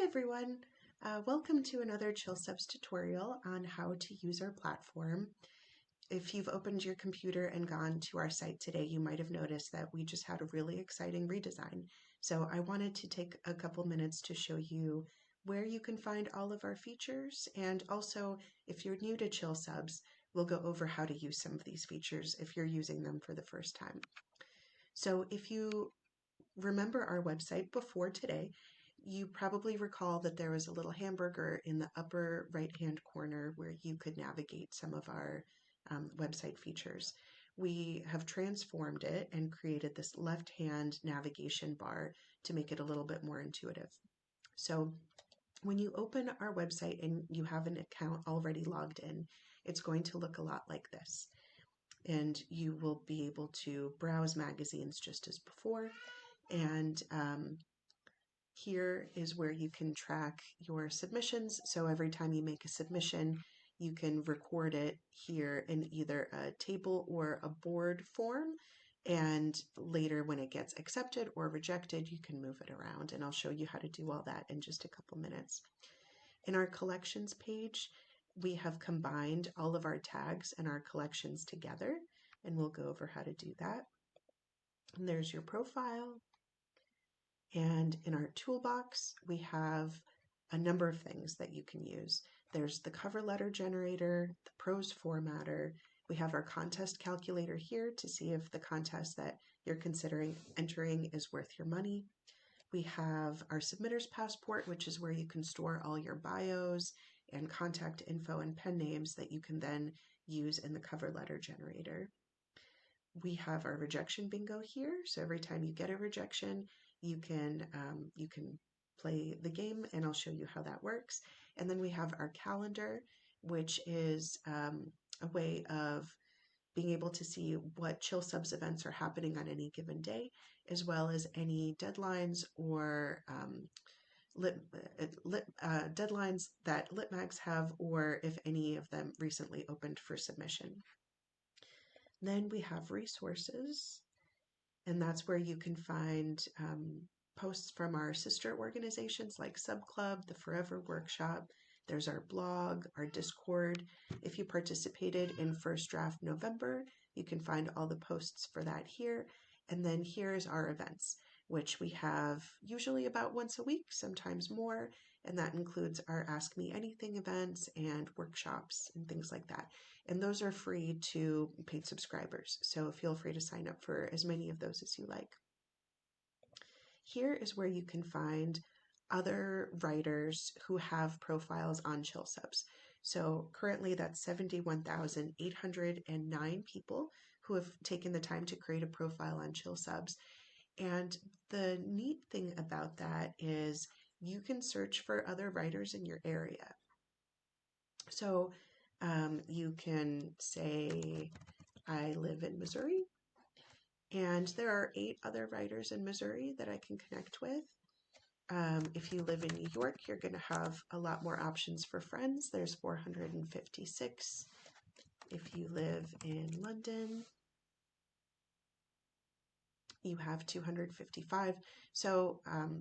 Hi everyone, welcome to another Chill Subs tutorial on how to use our platform. If you've opened your computer and gone to our site today, you might have noticed that we just had a really exciting redesign. So I wanted to take a couple minutes to show you where you can find all of our features, and also if you're new to Chill Subs, we'll go over how to use some of these features if you're using them for the first time. So if you remember our website before today, you probably recall that there was a little hamburger in the upper right-hand corner where you could navigate some of our website features. We have transformed it and created this left-hand navigation bar to make it a little bit more intuitive. So when you open our website and you have an account already logged in, it's going to look a lot like this. And you will be able to browse magazines just as before. And here is where you can track your submissions. So every time you make a submission, you can record it here in either a table or a board form. And later when it gets accepted or rejected, you can move it around. And I'll show you how to do all that in just a couple minutes. In our collections page, we have combined all of our tags and our collections together, and we'll go over how to do that. And there's your profile. And in our toolbox, we have a number of things that you can use. There's the cover letter generator, the prose formatter. We have our contest calculator here to see if the contest that you're considering entering is worth your money. We have our submitter's passport, which is where you can store all your bios and contact info and pen names that you can then use in the cover letter generator. We have our rejection bingo here. So every time you get a rejection, you can play the game, and I'll show you how that works. And then we have our calendar, which is a way of being able to see what Chill Subs events are happening on any given day, as well as any deadlines or deadlines that LitMags have, or if any of them recently opened for submission. Then we have resources, and that's where you can find posts from our sister organizations like Subclub, the Forever Workshop. There's our blog, our Discord. If you participated in First Draft November, you can find all the posts for that here. And then here's our events, which we have usually about once a week, sometimes more. And that includes our Ask Me Anything events and workshops and things like that. And those are free to paid subscribers. So feel free to sign up for as many of those as you like. Here is where you can find other writers who have profiles on Chill Subs. So currently that's 71,809 people who have taken the time to create a profile on Chill Subs. And the neat thing about that is you can search for other writers in your area. So you can say, I live in Missouri, and there are 8 other writers in Missouri that I can connect with. If you live in New York, you're going to have a lot more options for friends. There's 456. If you live in London, you have 255. So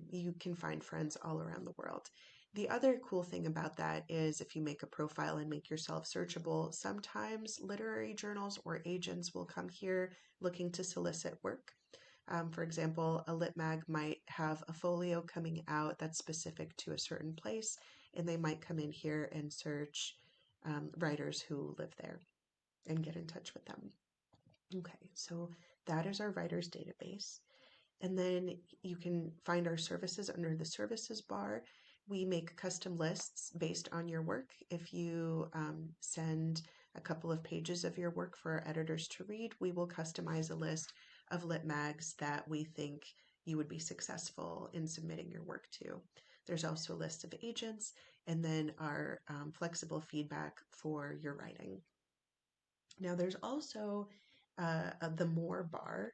you can find friends all around the world. The other cool thing about that is if you make a profile and make yourself searchable, sometimes literary journals or agents will come here looking to solicit work. For example, a lit mag might have a folio coming out that's specific to a certain place, and they might come in here and search writers who live there and get in touch with them. Okay, so that is our writers database. And then you can find our services under the services bar. We make custom lists based on your work. If you send a couple of pages of your work for our editors to read, we will customize a list of lit mags that we think you would be successful in submitting your work to. There's also a list of agents, and then our flexible feedback for your writing. Now there's also the More bar,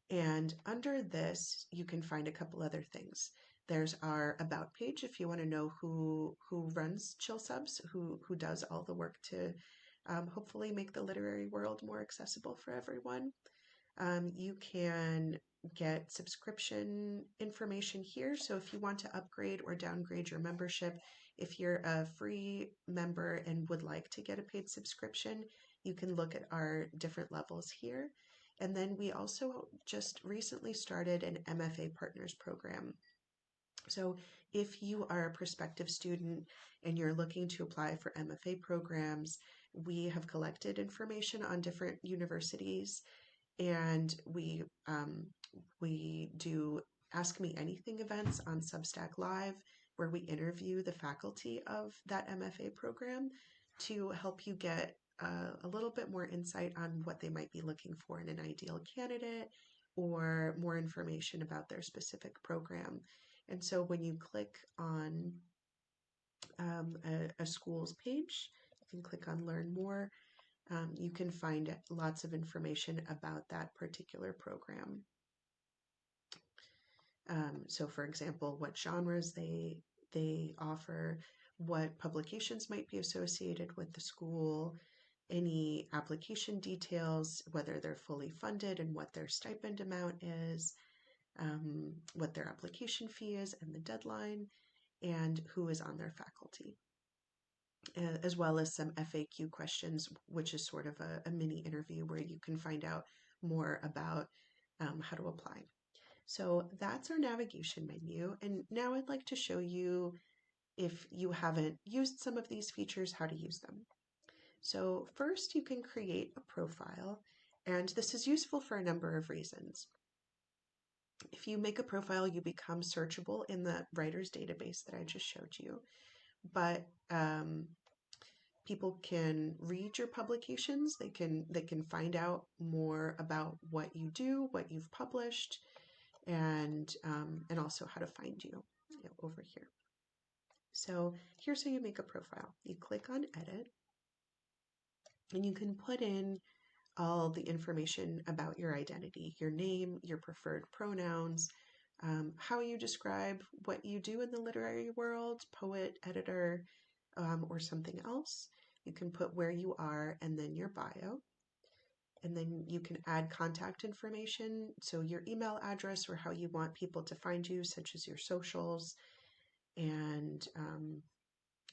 and under this you can find a couple other things. There's our About page if you want to know who runs Chill Subs, who does all the work to hopefully make the literary world more accessible for everyone. You can get subscription information here. So if you want to upgrade or downgrade your membership, if you're a free member and would like to get a paid subscription, you can look at our different levels here. And then we also just recently started an MFA Partners program. So if you are a prospective student and you're looking to apply for MFA programs, we have collected information on different universities, and we do Ask Me Anything events on Substack Live, where we interview the faculty of that MFA program to help you get a little bit more insight on what they might be looking for in an ideal candidate, or more information about their specific program. And so when you click on a school's page, you can click on Learn More. You can find lots of information about that particular program. So for example, what genres they offer, what publications might be associated with the school, any application details, whether they're fully funded and what their stipend amount is, what their application fee is and the deadline, and who is on their faculty, as well as some FAQ questions, which is sort of a mini interview where you can find out more about how to apply. So that's our navigation menu. And now I'd like to show you, if you haven't used some of these features, how to use them. So first, you can create a profile, and this is useful for a number of reasons. If you make a profile, you become searchable in the writer's database that I just showed you, but people can read your publications. They can find out more about what you do, what you've published, and also how to find you, over here. So here's how you make a profile. You click on Edit, and you can put in all the information about your identity, your name, your preferred pronouns, how you describe what you do in the literary world, poet, editor, or something else. You can put where you are and then your bio. And then you can add contact information, so your email address or how you want people to find you, such as your socials. And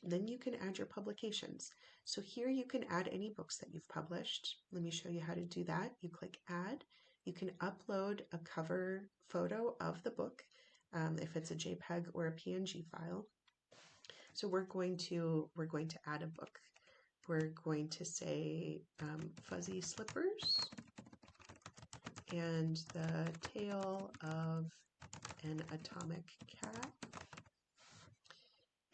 then you can add your publications. So here you can add any books that you've published. Let me show you how to do that. You click Add. You can upload a cover photo of the book, if it's a JPEG or a PNG file. So we're going to add a book. We're going to say Fuzzy Slippers and the Tale of an Atomic Cat.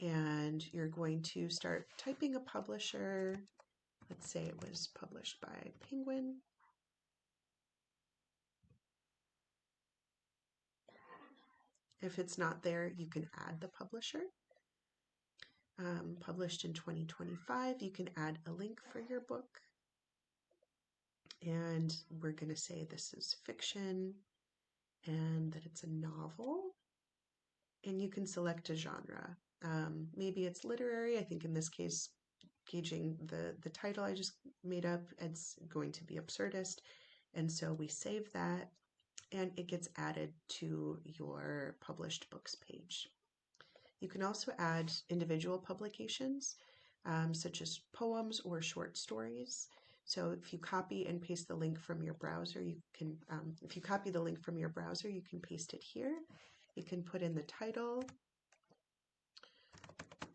And you're going to start typing a publisher. Let's say it was published by Penguin. If it's not there, you can add the publisher. Published in 2025, you can add a link for your book. And we're going to say this is fiction and that it's a novel. And you can select a genre. Maybe it's literary. I think in this case, gauging the title I just made up, it's going to be absurdist. And so we save that, and it gets added to your published books page. You can also add individual publications, such as poems or short stories. So if you copy and paste the link from your browser, you can, if you copy the link from your browser, you can paste it here. You can put in the title,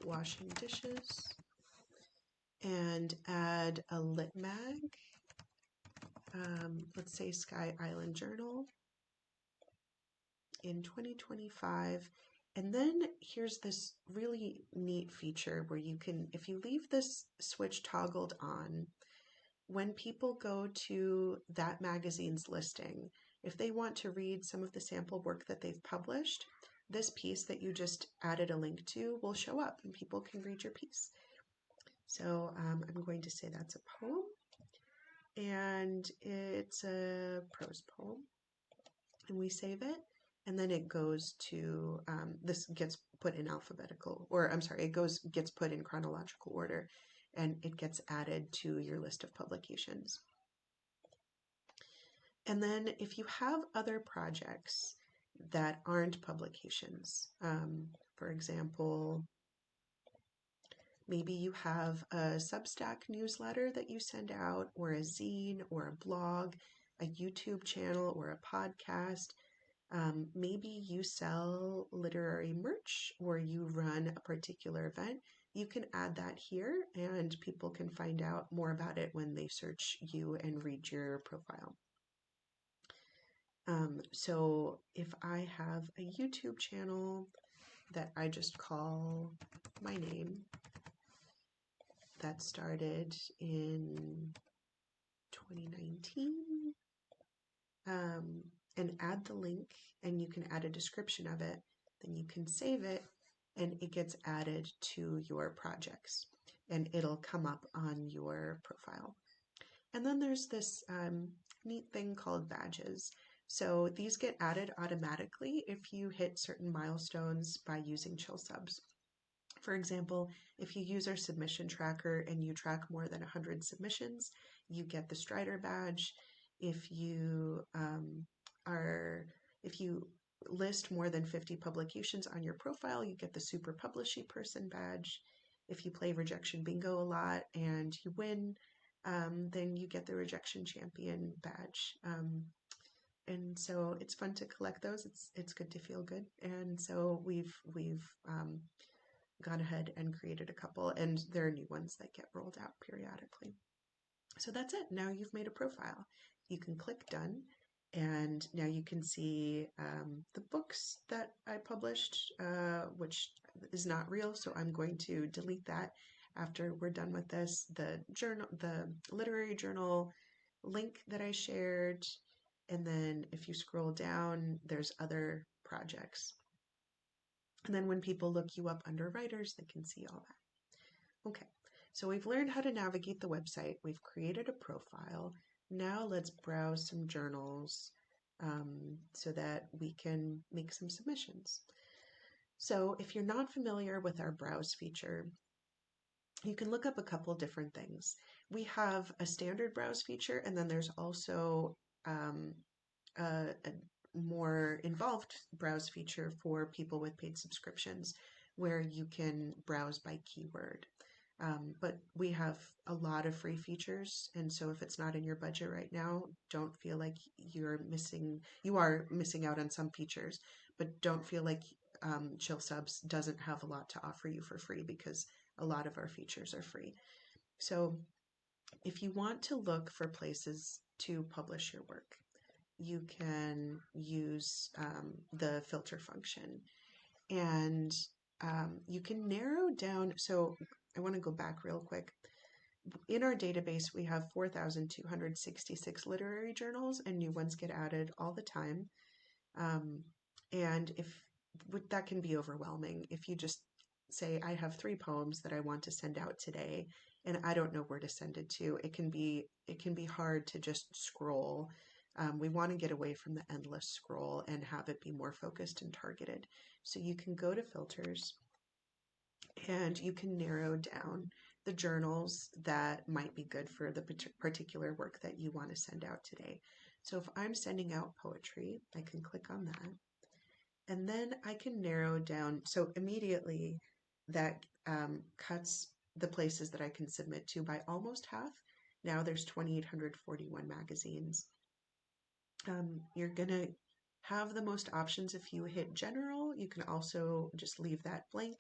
Washing Dishes, and add a lit mag. Let's say Sky Island Journal in 2025. And then here's this really neat feature where you can, if you leave this switch toggled on, when people go to that magazine's listing, if they want to read some of the sample work that they've published, this piece that you just added a link to will show up and people can read your piece. So I'm going to say that's a poem, and it's a prose poem, and we save it. And then it goes to, this gets put in alphabetical, or I'm sorry, it gets put in chronological order, and it gets added to your list of publications. And then if you have other projects that aren't publications, for example, maybe you have a Substack newsletter that you send out, or a zine, or a blog, a YouTube channel, or a podcast. Maybe you sell literary merch or you run a particular event. You can add that here and people can find out more about it when they search you and read your profile. So if I have a YouTube channel that I just call my name, that started in 2019, and add the link, and you can add a description of it, then you can save it and it gets added to your projects and it'll come up on your profile. And then there's this neat thing called badges. So these get added automatically if you hit certain milestones by using Chill Subs. For example, if you use our submission tracker and you track more than 100 submissions, you get the Strider badge. If you if you list more than 50 publications on your profile, you get the Super Publishy Person badge. If you play Rejection Bingo a lot and you win, then you get the Rejection Champion badge. And so it's fun to collect those. It's good to feel good. And so we've gone ahead and created a couple, and there are new ones that get rolled out periodically. So that's it. Now you've made a profile. You can click done, and now you can see the books that I published, which is not real, so I'm going to delete that after we're done with this. The journal, the literary journal link that I shared, and then if you scroll down, there's other projects. And then when people look you up under writers, they can see all that. Okay, so we've learned how to navigate the website. We've created a profile. Now let's browse some journals so that we can make some submissions. So if you're not familiar with our browse feature, you can look up a couple different things. We have a standard browse feature, and then there's also a more involved browse feature for people with paid subscriptions where you can browse by keyword. But we have a lot of free features, and so if it's not in your budget right now, don't feel like you are missing out on some features, but don't feel like Chill Subs doesn't have a lot to offer you for free, because a lot of our features are free. So if you want to look for places to publish your work, you can use the filter function, and you can narrow down. So I want to go back real quick. In our database, we have 4,266 literary journals, and new ones get added all the time. And if that can be overwhelming, if you just say, I have 3 poems that I want to send out today, and I don't know where to send it to, it can be hard to just scroll. We want to get away from the endless scroll and have it be more focused and targeted. So you can go to filters and you can narrow down the journals that might be good for the particular work that you want to send out today. So if I'm sending out poetry, I can click on that. And then I can narrow down. So immediately that cuts the places that I can submit to by almost half. Now there's 2,841 magazines. You're going to have the most options if you hit general. You can also just leave that blank.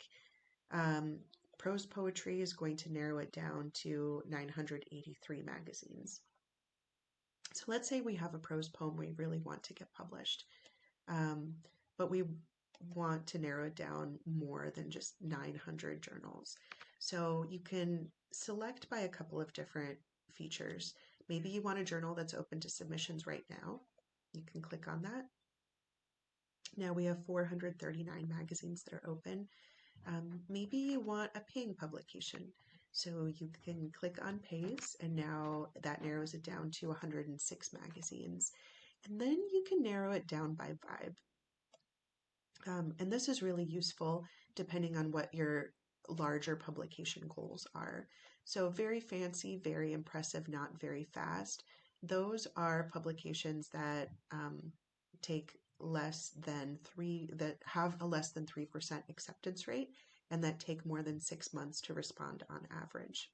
Prose poetry is going to narrow it down to 983 magazines. So let's say we have a prose poem we really want to get published, but we want to narrow it down more than just 900 journals. So you can select by a couple of different features. Maybe you want a journal that's open to submissions right now. You can click on that. Now we have 439 magazines that are open. Maybe you want a paying publication. So you can click on Pays, and now that narrows it down to 106 magazines. And then you can narrow it down by vibe. And this is really useful depending on what your larger publication goals are. So very fancy, very impressive, not very fast. those are publications that take less than that have a less than 3% acceptance rate and that take more than 6 months to respond on average.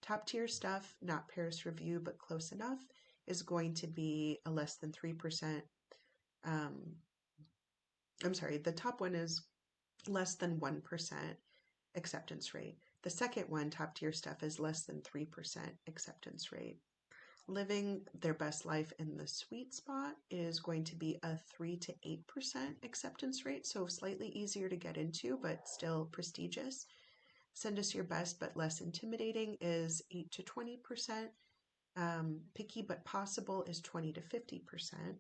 Top tier stuff, not Paris review, but close enough, is going to be a less than 3%. I'm sorry, the top one is less than 1% acceptance rate. The second one, top tier stuff, is less than 3% acceptance rate. Living their best life in the sweet spot is going to be a 3 to 8% acceptance rate, so slightly easier to get into, but still prestigious. Send us your best but less intimidating is 8 to 20%. Picky but possible is 20 to 50%.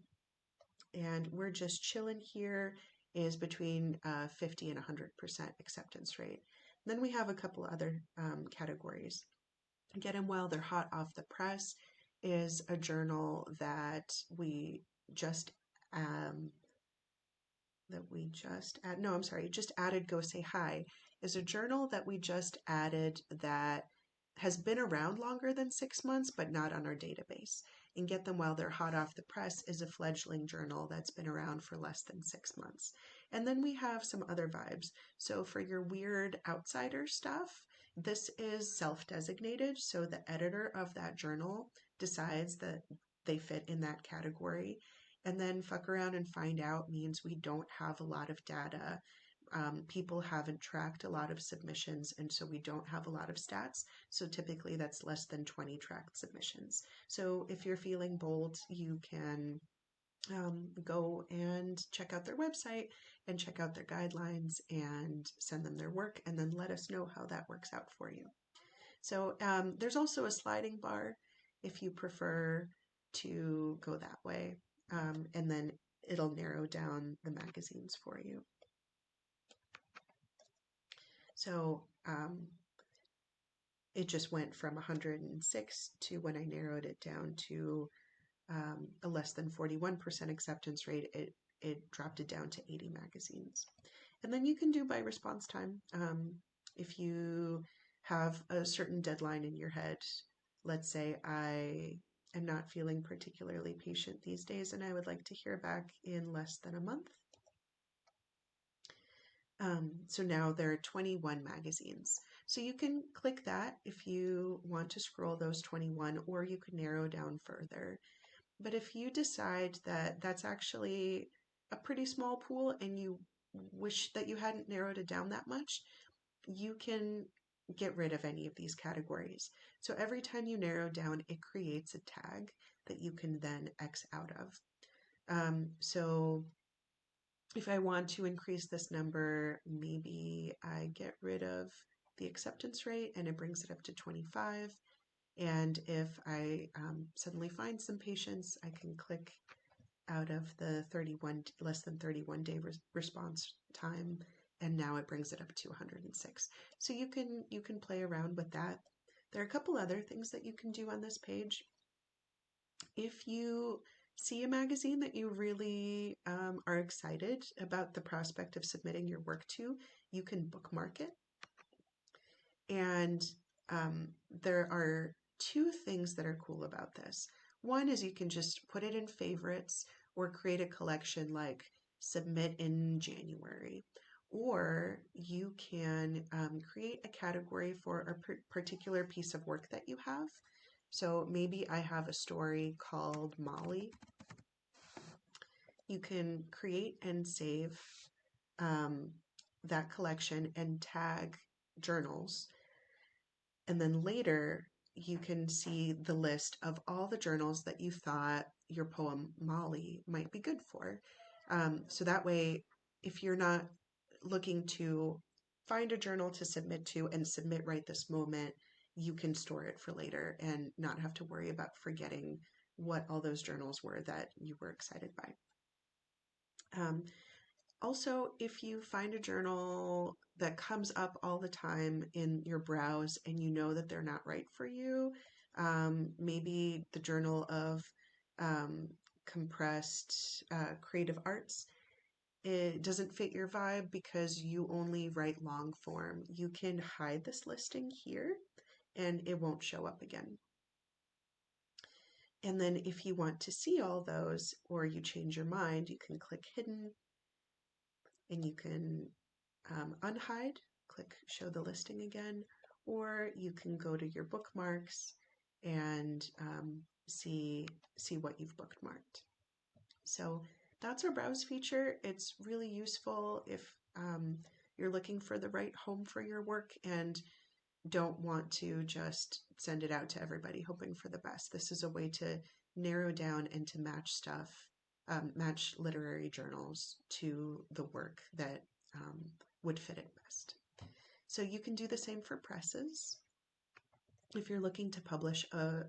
And we're just chilling here is between 50 and 100% acceptance rate. Then we have a couple other categories. Get them while they're hot off the press is a journal that we just just added. Go Say Hi is a journal that we just added that has been around longer than 6 months, but not on our database. And Get Them While They're Hot Off the Press is a fledgling journal that's been around for less than 6 months. And then we have some other vibes. So for your weird outsider stuff, this is self-designated. So the editor of that journal decides that they fit in that category. And then Fuck Around and Find Out means we don't have a lot of data. People haven't tracked a lot of submissions, and so we don't have a lot of stats. So typically that's less than 20 tracked submissions. So if you're feeling bold, you can go and check out their website and check out their guidelines and send them their work, and then let us know how that works out for you. So there's also a sliding bar if you prefer to go that way. And then it'll narrow down the magazines for you. So it just went from 106 to, when I narrowed it down to a less than 41% acceptance rate, it dropped it down to 80 magazines. And then you can do by response time. If you have a certain deadline in your head, let's say I am not feeling particularly patient these days and I would like to hear back in less than a month. So now there are 21 magazines. So you can click that if you want to scroll those 21, or you could narrow down further. But if you decide that that's actually a pretty small pool and you wish that you hadn't narrowed it down that much, you can get rid of any of these categories. So every time you narrow down, it creates a tag that you can then X out of. So if I want to increase this number, maybe I get rid of the acceptance rate and it brings it up to 25. And if I suddenly find some patients, I can click out of the less than 31 day response time, and now it brings it up to 106. So you can play around with that. There are a couple other things that you can do on this page. If you see a magazine that you really are excited about the prospect of submitting your work to, you can bookmark it. And there are two things that are cool about this. One is you can just put it in favorites or create a collection like Submit in January. Or you can create a category for a particular piece of work that you have. So maybe I have a story called Molly. You can create and save that collection and tag journals. And then later you can see the list of all the journals that you thought your poem Molly might be good for. So that way, if you're not looking to find a journal to submit to and submit right this moment, you can store it for later and not have to worry about forgetting what all those journals were that you were excited by. Also, if you find a journal that comes up all the time in your browse and you know that they're not right for you, maybe the Journal of Compressed Creative Arts, it doesn't fit your vibe because you only write long form, you can hide this listing here and it won't show up again. And then if you want to see all those or you change your mind, you can click hidden and you can unhide, click show the listing again, or you can go to your bookmarks and see what you've bookmarked. So that's our browse feature. It's really useful if you're looking for the right home for your work and don't want to just send it out to everybody hoping for the best. This is a way to narrow down and to match stuff, match literary journals to the work that would fit it best. So you can do the same for presses. If you're looking to publish a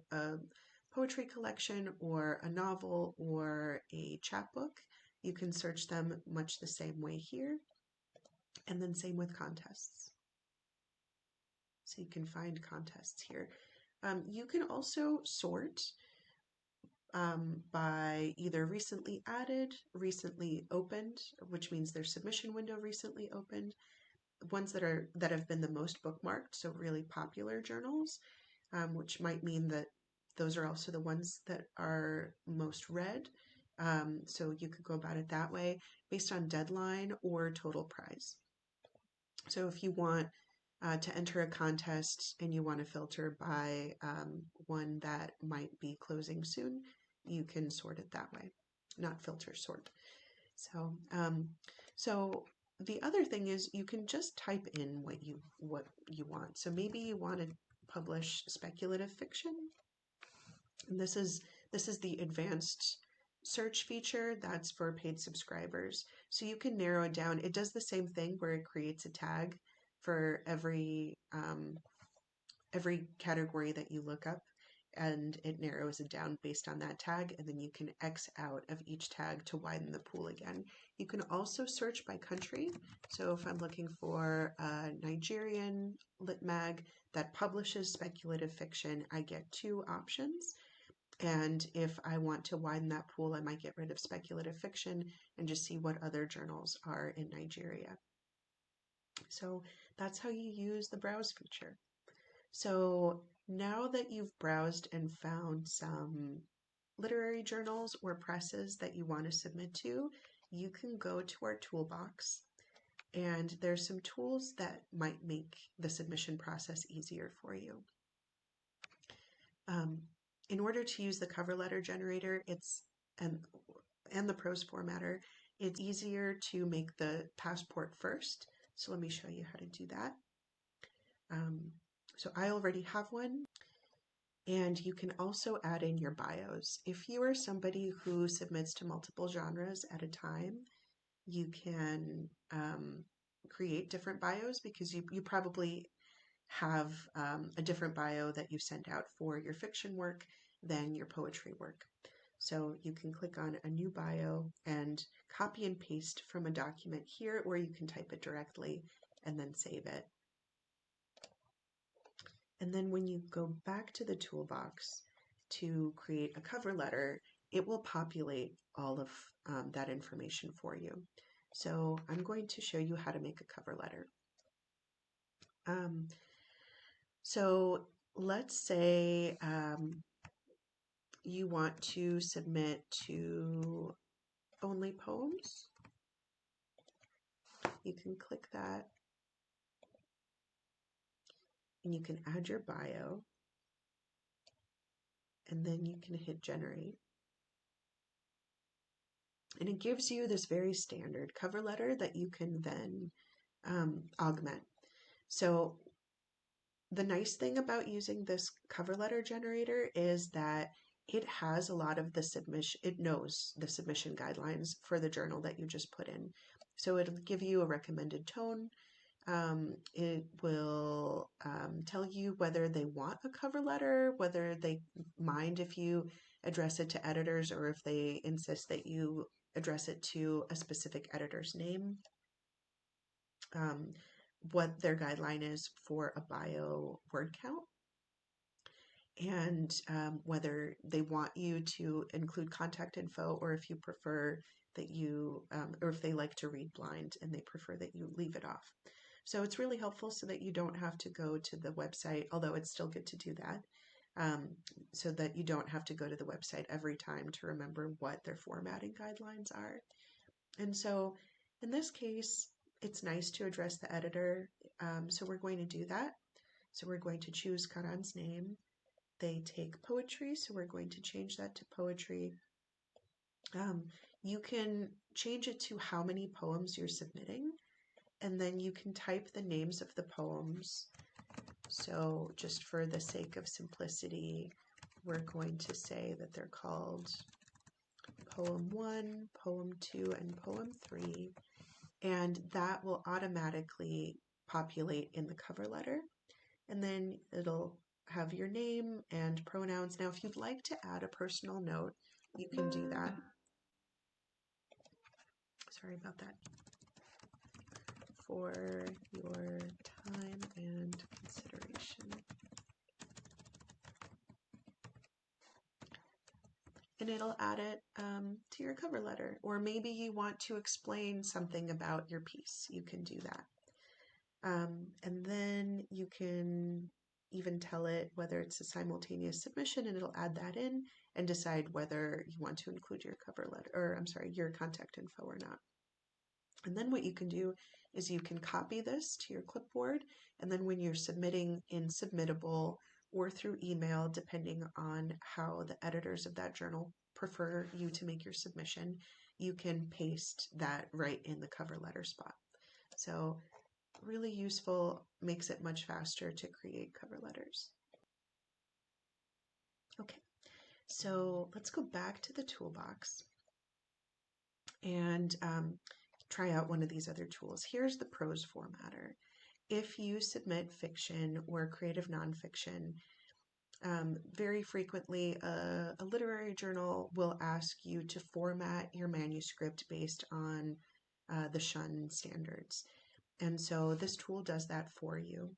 poetry collection or a novel or a chapbook, you can search them much the same way here. And then same with contests. So you can find contests here. You can also sort by either recently added, recently opened, which means their submission window recently opened, ones that have been the most bookmarked, so really popular journals, which might mean that those are also the ones that are most read. So you could go about it that way based on deadline or total prize. So if you want to enter a contest and you want to filter by one that might be closing soon, you can sort it that way, not filter, sort. So the other thing is you can just type in what you want. So maybe you want to publish speculative fiction. And this is the advanced search feature that's for paid subscribers. So you can narrow it down. It does the same thing where it creates a tag for every category that you look up, and it narrows it down based on that tag, and then you can X out of each tag to widen the pool again. You can also search by country. So if I'm looking for a Nigerian lit mag that publishes speculative fiction, I get 2 options. And if I want to widen that pool, I might get rid of speculative fiction and just see what other journals are in Nigeria. So that's how you use the browse feature. So now that you've browsed and found some literary journals or presses that you want to submit to, you can go to our toolbox, and there's some tools that might make the submission process easier for you. In order to use the cover letter generator, and the prose formatter, it's easier to make the passport first. So let me show you how to do that. So I already have one, and you can also add in your bios. If you are somebody who submits to multiple genres at a time, you can create different bios because you probably have a different bio that you send out for your fiction work than your poetry work. So you can click on a new bio and copy and paste from a document here, or you can type it directly and then save it. And then when you go back to the toolbox to create a cover letter, it will populate all of that information for you. So I'm going to show you how to make a cover letter. So let's say you want to submit to Only Poems. You can click that and you can add your bio, and then you can hit generate. And it gives you this very standard cover letter that you can then augment. So the nice thing about using this cover letter generator is that it has a lot of the submission, it knows the submission guidelines for the journal that you just put in. So it'll give you a recommended tone. It will tell you whether they want a cover letter, whether they mind if you address it to editors, or if they insist that you address it to a specific editor's name, what their guideline is for a bio word count, and whether they want you to include contact info, or if you prefer that you, or if they like to read blind and they prefer that you leave it off. So it's really helpful so that you don't have to go to the website, although it's still good to do that, um, so that you don't have to go to the website every time to remember what their formatting guidelines are. And so in this case, it's nice to address the editor. So we're going to do that. So we're going to choose Karan's name. They take poetry, so we're going to change that to poetry. You can change it to how many poems you're submitting, and then you can type the names of the poems. So just for the sake of simplicity, we're going to say that they're called Poem 1, Poem 2, and Poem 3, and that will automatically populate in the cover letter. And then it'll have your name and pronouns. Now, if you'd like to add a personal note, you can do that. Sorry about that. For your time and consideration. And it'll add it to your cover letter. Or maybe you want to explain something about your piece. You can do that. And then you can even tell it whether it's a simultaneous submission, and it'll add that in and decide whether you want to include your cover letter, or I'm sorry, your contact info or not. And then what you can do is you can copy this to your clipboard, and then when you're submitting in Submittable or through email, depending on how the editors of that journal prefer you to make your submission, you can paste that right in the cover letter spot. So really useful, makes it much faster to create cover letters. Okay, so let's go back to the toolbox and try out one of these other tools. Here's the prose formatter. If you submit fiction or creative nonfiction, very frequently a literary journal will ask you to format your manuscript based on the Shun standards. And so this tool does that for you.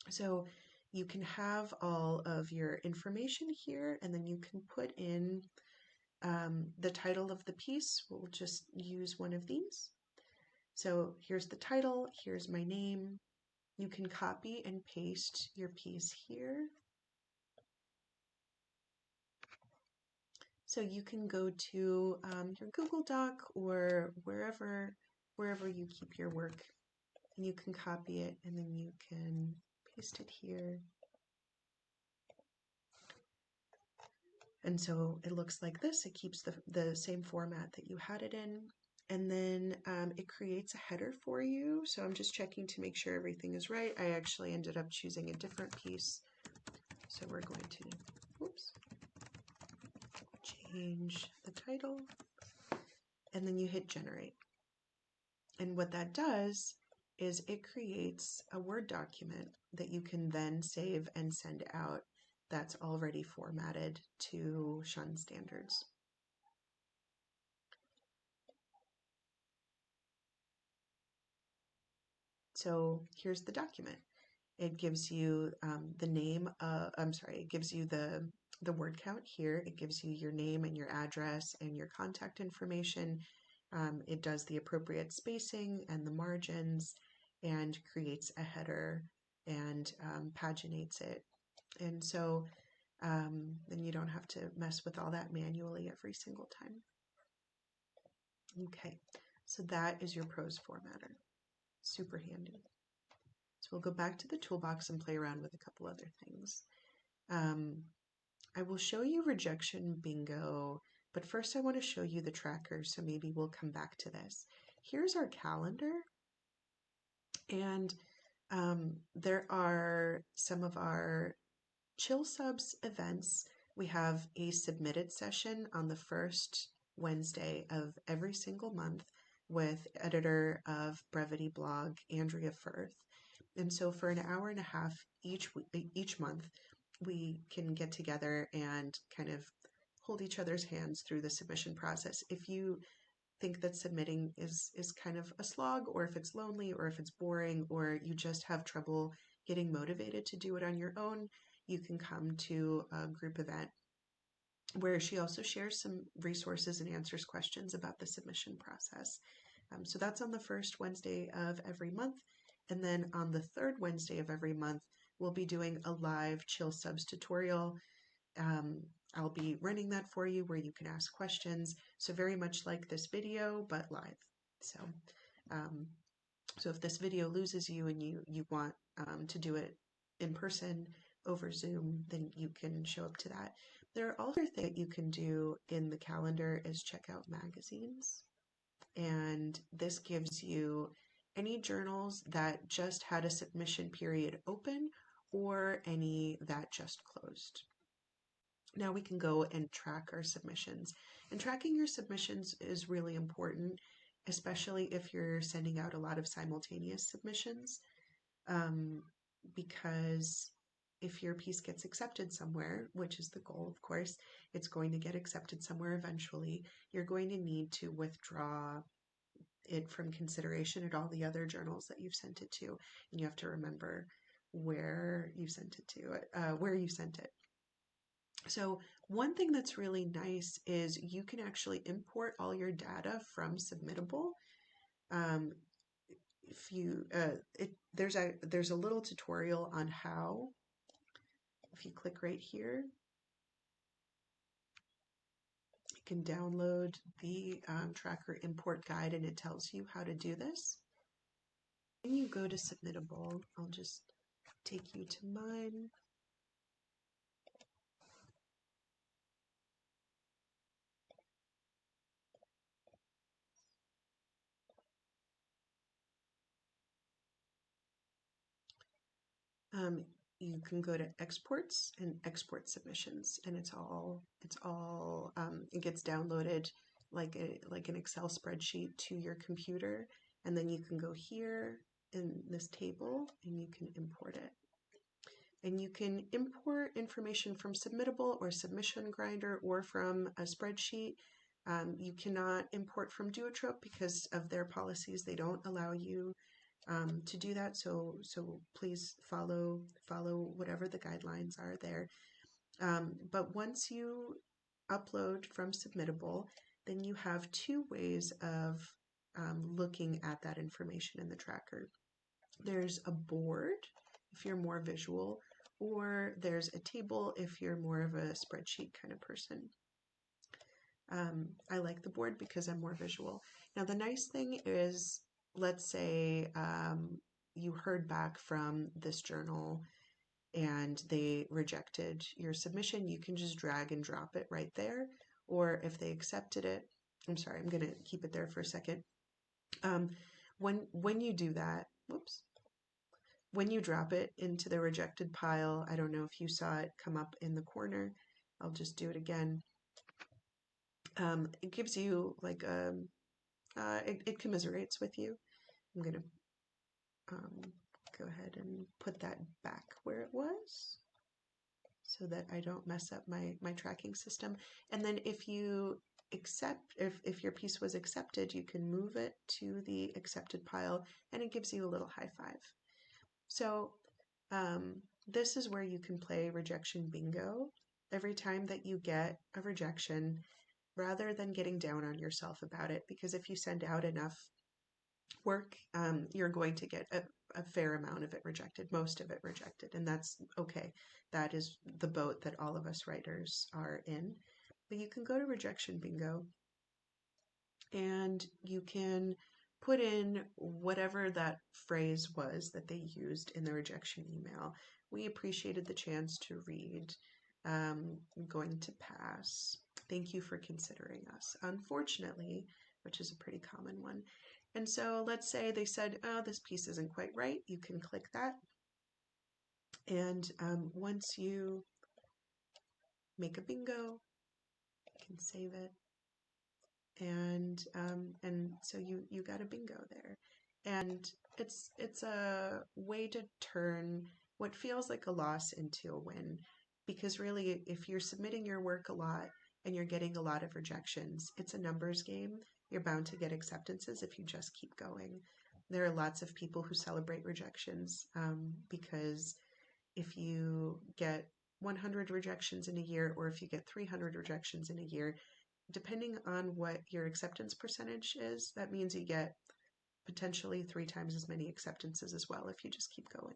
So you can have all of your information here, and then you can put in the title of the piece. We'll just use one of these. So here's the title, here's my name. You can copy and paste your piece here. So you can go to your Google Doc or wherever you keep your work, and you can copy it, and then you can paste it here. And so it looks like this. It keeps the same format that you had it in. And then it creates a header for you. So I'm just checking to make sure everything is right. I actually ended up choosing a different piece. So we're going to, change the title. And then you hit generate. And what that does is it creates a Word document that you can then save and send out that's already formatted to Shun standards. So here's the document. It gives you the name, it gives you the word count here. It gives you your name and your address and your contact information. It does the appropriate spacing and the margins and creates a header and paginates it. And so then you don't have to mess with all that manually every single time. Okay, so that is your prose formatter. Super handy. So we'll go back to the toolbox and play around with a couple other things. I will show you rejection bingo, but first I want to show you the tracker, so maybe we'll come back to this. Here's our calendar, and there are some of our Chill Subs events. We have a submitted session on the first Wednesday of every single month with editor of Brevity blog, Andrea Firth. And so for an hour and a half each month, we can get together and kind of hold each other's hands through the submission process. If you think that submitting is kind of a slog, or if it's lonely, or if it's boring, or you just have trouble getting motivated to do it on your own, you can come to a group event where she also shares some resources and answers questions about the submission process. So that's on the first Wednesday of every month. And then on the third Wednesday of every month, we'll be doing a live chill subs tutorial. I'll be running that for you where you can ask questions. So very much like this video, but live. So, um, so if this video loses you and you want to do it in person over Zoom, then you can show up to that. There are other things that you can do in the calendar is check out magazines. And this gives you any journals that just had a submission period open or any that just closed. Now we can go and track our submissions. And tracking your submissions is really important, especially if you're sending out a lot of simultaneous submissions, because if your piece gets accepted somewhere, which is the goal, of course, it's going to get accepted somewhere eventually, you're going to need to withdraw it from consideration at all the other journals that you've sent it to. And you have to remember where you sent it to, where you sent it. So one thing that's really nice is you can actually import all your data from Submittable. If you there's a little tutorial on how. If you click right here, you can download the tracker import guide, and it tells you how to do this. When you go to Submittable, I'll just take you to mine. You can go to exports and export submissions, and it gets downloaded like an Excel spreadsheet to your computer, and then you can go here in this table and you can import it. And you can import information from Submittable or Submission Grinder or from a spreadsheet. You cannot import from Duotrope because of their policies. They don't allow you to do that. So please follow whatever the guidelines are there. But once you upload from Submittable, then you have two ways of looking at that information in the tracker. There's a board if you're more visual, or there's a table if you're more of a spreadsheet kind of person. I like the board because I'm more visual. Now the nice thing is, let's say you heard back from this journal and they rejected your submission, you can just drag and drop it right there. Or if they accepted it, I'm sorry, I'm going to keep it there for a second. When you do that, whoops, when you drop it into the rejected pile, I don't know if you saw it come up in the corner. I'll just do it again. It gives you like it commiserates with you. I'm going to go ahead and put that back where it was so that I don't mess up my tracking system. And then if you if your piece was accepted, you can move it to the accepted pile and it gives you a little high five. So this is where you can play rejection bingo. Every time that you get a rejection, rather than getting down on yourself about it, because if you send out enough work, you're going to get a fair amount of it rejected, most of it rejected, and that's okay. That is the boat that all of us writers are in. But you can go to rejection bingo and you can put in whatever that phrase was that they used in the rejection email. We appreciated the chance to read. I'm going to pass. Thank you for considering us. Unfortunately, which is a pretty common one. And so let's say they said, oh, this piece isn't quite right. You can click that. And once you make a bingo, you can save it. And so you got a bingo there. And it's a way to turn what feels like a loss into a win. Because really, if you're submitting your work a lot and you're getting a lot of rejections, it's a numbers game. You're bound to get acceptances if you just keep going. There are lots of people who celebrate rejections because if you get 100 rejections in a year or if you get 300 rejections in a year, depending on what your acceptance percentage is, that means you get potentially 3 times as many acceptances as well if you just keep going.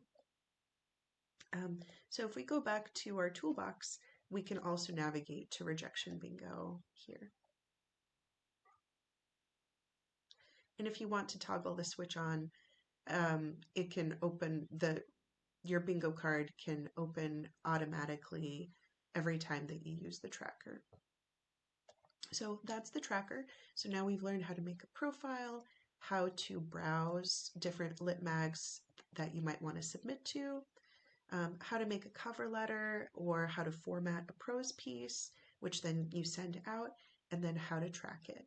So if we go back to our toolbox, we can also navigate to Rejection Bingo here. And if you want to toggle the switch on, it can open your bingo card can open automatically every time that you use the tracker. So that's the tracker. So now we've learned how to make a profile, how to browse different lit mags that you might want to submit to, how to make a cover letter, or how to format a prose piece, which then you send out, and then how to track it.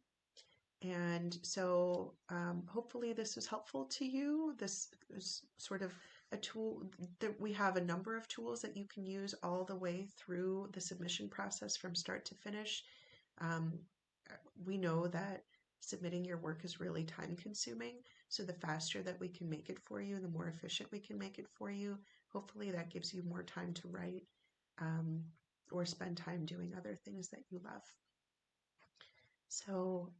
And so hopefully this was helpful to you. This is sort of a tool that we have a number of tools that you can use all the way through the submission process from start to finish. Um, we know that submitting your work is really time consuming. So the faster that we can make it for you, the more efficient we can make it for you. Hopefully that gives you more time to write or spend time doing other things that you love. So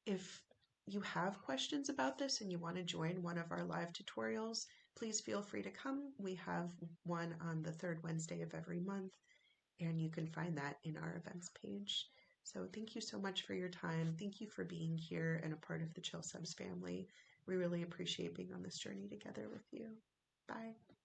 if you have questions about this and you want to join one of our live tutorials, please feel free to come. We have one on the third Wednesday of every month, and you can find that in our events page. So thank you so much for your time. Thank you for being here and a part of the Chill Subs family. We really appreciate being on this journey together with you. Bye.